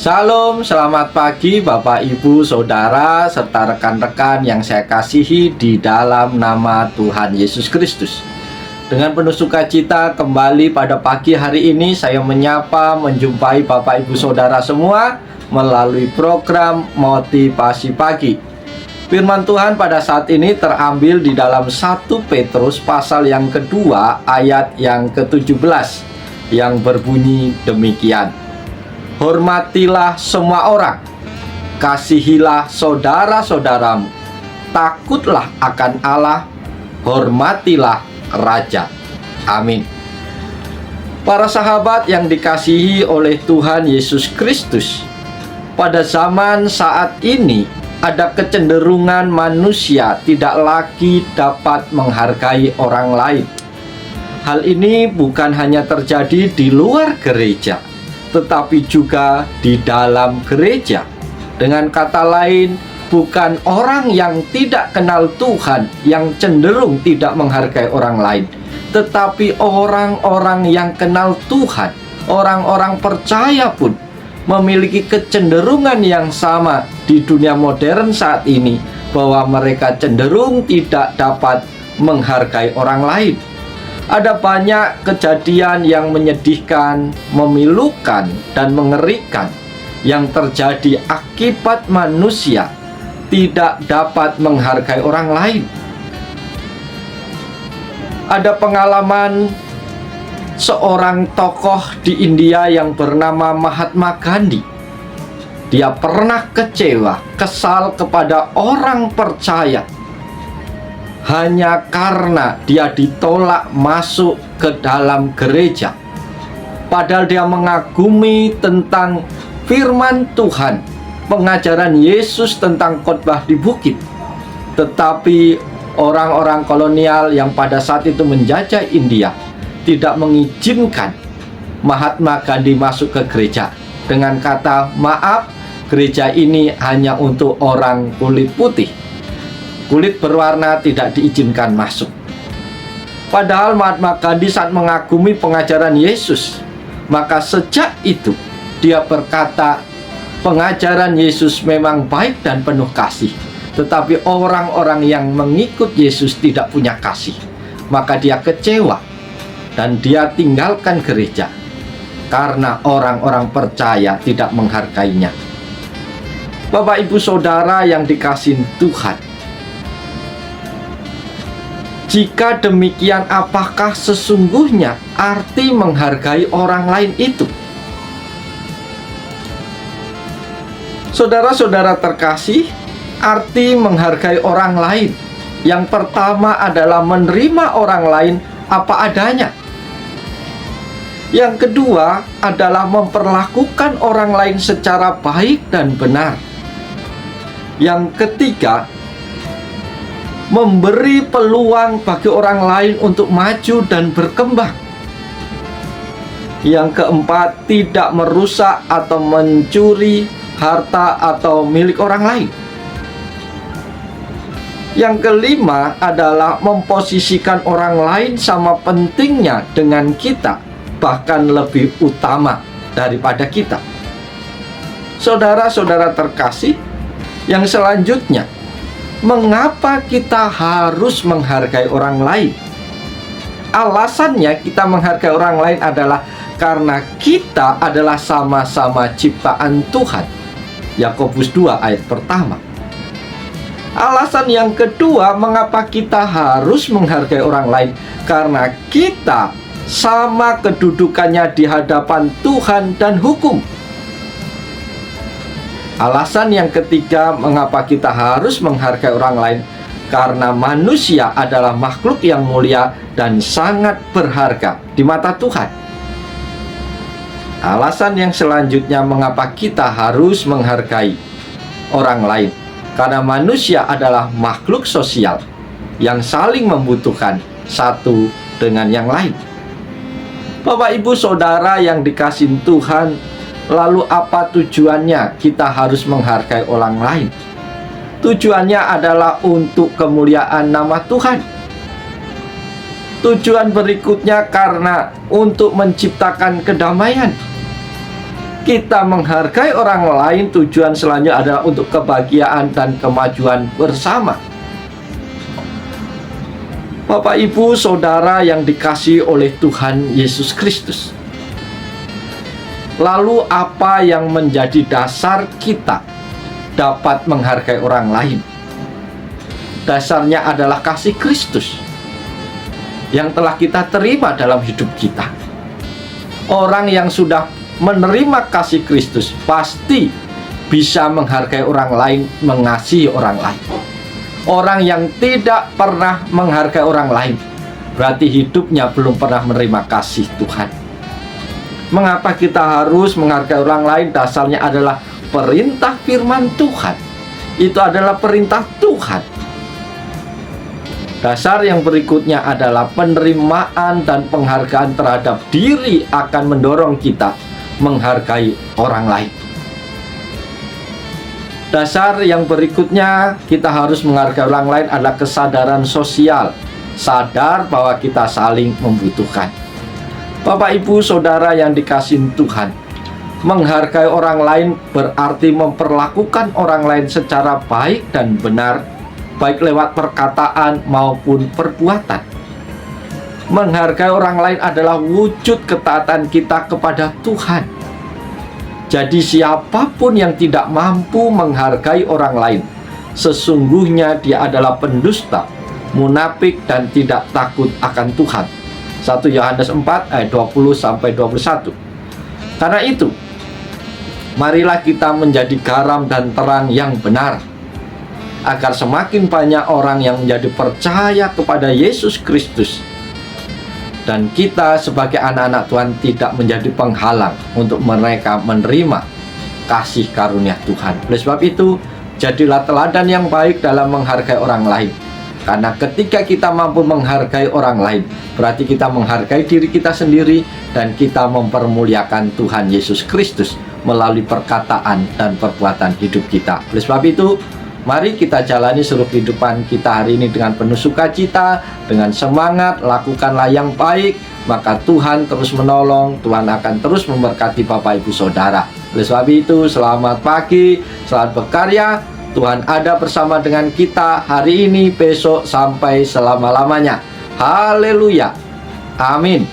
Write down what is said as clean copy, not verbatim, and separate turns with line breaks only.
Shalom, selamat pagi Bapak, Ibu, Saudara, serta rekan-rekan yang saya kasihi di dalam nama Tuhan Yesus Kristus. Dengan penuh sukacita kembali pada pagi hari ini saya menyapa, menjumpai Bapak, Ibu, Saudara semua melalui program Motivasi Pagi. Firman Tuhan pada saat ini terambil di dalam 1 Petrus pasal yang kedua ayat yang ke-17 yang berbunyi demikian. Hormatilah semua orang, kasihilah saudara-saudaramu, takutlah akan Allah, hormatilah Raja. Amin. Para sahabat yang dikasihi oleh Tuhan Yesus Kristus, pada zaman saat ini ada kecenderungan manusia tidak lagi dapat menghargai orang lain. Hal ini bukan hanya terjadi di luar gereja, tetapi juga di dalam gereja. Dengan kata lain, bukan orang yang tidak kenal Tuhan yang cenderung tidak menghargai orang lain, tetapi orang-orang yang kenal Tuhan, orang-orang percaya pun memiliki kecenderungan yang sama di dunia modern saat ini, bahwa mereka cenderung tidak dapat menghargai orang lain. Ada banyak kejadian yang menyedihkan, memilukan, dan mengerikan yang terjadi akibat manusia tidak dapat menghargai orang lain. Ada pengalaman seorang tokoh di India yang bernama Mahatma Gandhi. Dia pernah kecewa, kesal kepada orang percaya hanya karena dia ditolak masuk ke dalam gereja. Padahal dia mengagumi tentang firman Tuhan, pengajaran Yesus tentang khotbah di bukit. Tetapi orang-orang kolonial yang pada saat itu menjajah India tidak mengizinkan Mahatma Gandhi masuk ke gereja dengan kata, maaf, gereja ini hanya untuk orang kulit putih, kulit berwarna tidak diizinkan masuk. Padahal Mahatma Gandhi sangat mengagumi pengajaran Yesus. Maka sejak itu dia berkata, pengajaran Yesus memang baik dan penuh kasih, tetapi orang-orang yang mengikut Yesus tidak punya kasih. Maka dia kecewa dan dia tinggalkan gereja karena orang-orang percaya tidak menghargainya. Bapak, Ibu, Saudara yang dikasihi Tuhan, jika demikian, apakah sesungguhnya arti menghargai orang lain itu? Saudara-saudara terkasih, arti menghargai orang lain yang pertama adalah menerima orang lain apa adanya. Yang kedua adalah memperlakukan orang lain secara baik dan benar. Yang ketiga, memberi peluang bagi orang lain untuk maju dan berkembang. Yang keempat, tidak merusak atau mencuri harta atau milik orang lain. Yang kelima adalah memposisikan orang lain sama pentingnya dengan kita, bahkan lebih utama daripada kita. Saudara-saudara terkasih, yang selanjutnya, mengapa kita harus menghargai orang lain? Alasannya kita menghargai orang lain adalah karena kita adalah sama-sama ciptaan Tuhan. Yakobus 2 ayat pertama. Alasan yang kedua, mengapa kita harus menghargai orang lain? Karena kita sama kedudukannya di hadapan Tuhan dan hukum. Alasan yang ketiga, mengapa kita harus menghargai orang lain? Karena manusia adalah makhluk yang mulia dan sangat berharga di mata Tuhan. Alasan yang selanjutnya, mengapa kita harus menghargai orang lain? Karena manusia adalah makhluk sosial yang saling membutuhkan satu dengan yang lain. Bapak, Ibu, Saudara yang dikasihi Tuhan, lalu apa tujuannya kita harus menghargai orang lain? Tujuannya adalah untuk kemuliaan nama Tuhan. Tujuan berikutnya karena untuk menciptakan kedamaian. Kita menghargai orang lain, tujuan selanjutnya adalah untuk kebahagiaan dan kemajuan bersama. Bapak, Ibu, Saudara yang dikasihi oleh Tuhan Yesus Kristus, lalu apa yang menjadi dasar kita dapat menghargai orang lain? Dasarnya adalah kasih Kristus yang telah kita terima dalam hidup kita. Orang yang sudah menerima kasih Kristus pasti bisa menghargai orang lain, mengasihi orang lain. Orang yang tidak pernah menghargai orang lain berarti hidupnya belum pernah menerima kasih Tuhan. Mengapa kita harus menghargai orang lain? Dasarnya adalah perintah firman Tuhan. Itu adalah perintah Tuhan. Dasar yang berikutnya adalah penerimaan dan penghargaan terhadap diri akan mendorong kita menghargai orang lain. Dasar yang berikutnya kita harus menghargai orang lain adalah kesadaran sosial. Sadar bahwa kita saling membutuhkan. Bapak, Ibu, Saudara yang dikasihi Tuhan, menghargai orang lain berarti memperlakukan orang lain secara baik dan benar, baik lewat perkataan maupun perbuatan. Menghargai orang lain adalah wujud ketaatan kita kepada Tuhan. Jadi siapapun yang tidak mampu menghargai orang lain, sesungguhnya dia adalah pendusta, munafik, dan tidak takut akan Tuhan. 1 Yohanes 4 ayat 20-21. Karena itu, marilah kita menjadi garam dan terang yang benar, agar semakin banyak orang yang menjadi percaya kepada Yesus Kristus, dan kita sebagai anak-anak Tuhan tidak menjadi penghalang untuk mereka menerima kasih karunia Tuhan. Oleh sebab itu, jadilah teladan yang baik dalam menghargai orang lain. Karena ketika kita mampu menghargai orang lain, berarti kita menghargai diri kita sendiri, dan kita mempermuliakan Tuhan Yesus Kristus melalui perkataan dan perbuatan hidup kita. Oleh sebab itu, mari kita jalani seluruh kehidupan kita hari ini dengan penuh sukacita, dengan semangat, lakukanlah yang baik, maka Tuhan terus menolong, Tuhan akan terus memberkati Bapak, Ibu, Saudara. Oleh sebab itu, selamat pagi, selamat berkarya, Tuhan ada bersama dengan kita hari ini, besok, sampai selama-lamanya. Haleluya. Amin.